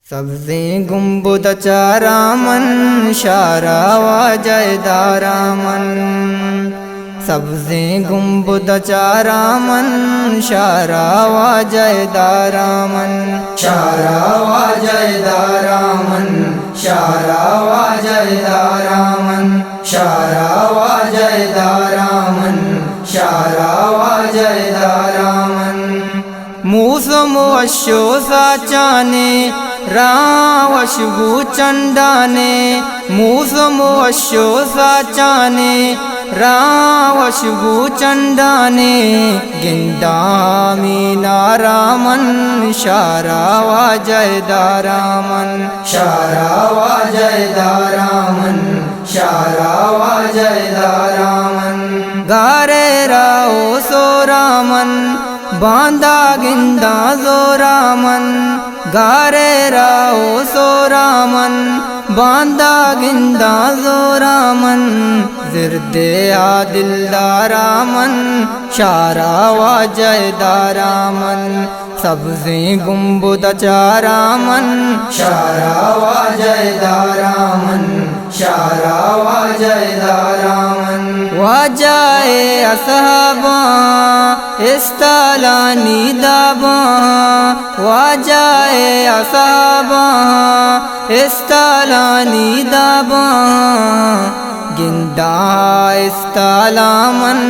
سبزی گنبد چارامن شارا واجہ دارامن سبزی گنبد چارامن شارا واجہ دارامن شارا واجہ دارامن شارا واجہ دارامن شارا واجہ دارامن شارا واجہ دارامن موسم وشو ساچانے راوشبو چنڈانے موسم وشو ساچانے راوشبو چنڈانے گندامی نارامن شارا واجہ دارامن شارا واجہ دارامن شارا واجہ دارامن گارے راو سورامن باندھا گندا زورامن گارے راو سورامن باندھا گندا زورامن زرد عادل دارامن شارا واجہ دارامن سبزی گنبد چارامن شارا واجہ دارامن شارا واجہ دارامن واجہ اصحاباں استالانی داباں واجہ اصحاباں استالانی داباں گندا استالامن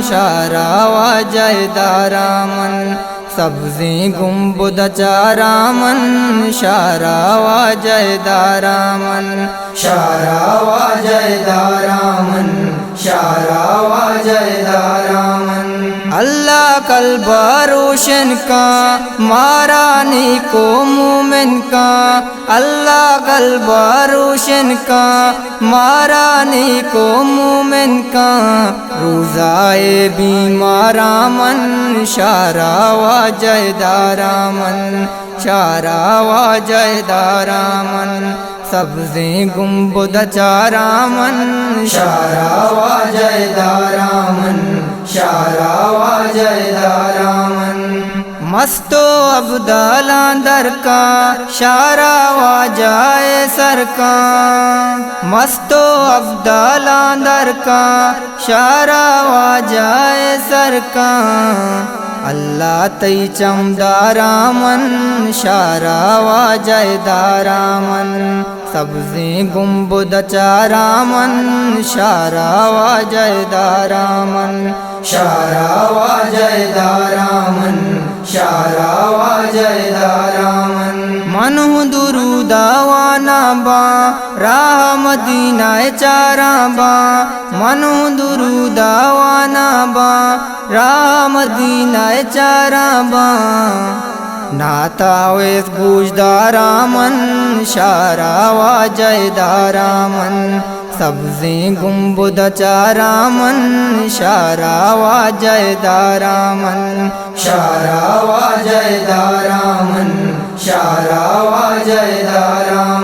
شارا واجہ دارامن سبزی گنبد چارامن شارا واجہ دارامن شارا واجہ دارامن شارا واجہ دارامن اللہ قلب روشن کا مارانی کو مومن کا اللہ قلب روشن کا مارانی کو مومن کا روزائے بیمارامن شارا واجہ دارامن شارا واجہ دارامن سبزی گنبد چارامن شارا واجہ دارامن شارا واجہ دارامن مستو ابدالاں در کا شارا واجہ سر کا مستو ابدالاں در کا شارا واجہ سر کا اللہ تی چم دارامن شارا واجہ دارامن سبزی گنبد چارامن شارا واجہ دارامن شارا واجہ دارامن شارا واجہ دارامن منہ درودہ وانا با راہ مدینہ چارا با منہ درودہ وانا با راہ مدینہ چارا با ناتا ویس گوش دارامن شارا واجہ دارامن سبزی گنبد چارامن شارا واجہ دارامن شارا واجہ دارامن شارا واجہ دارامن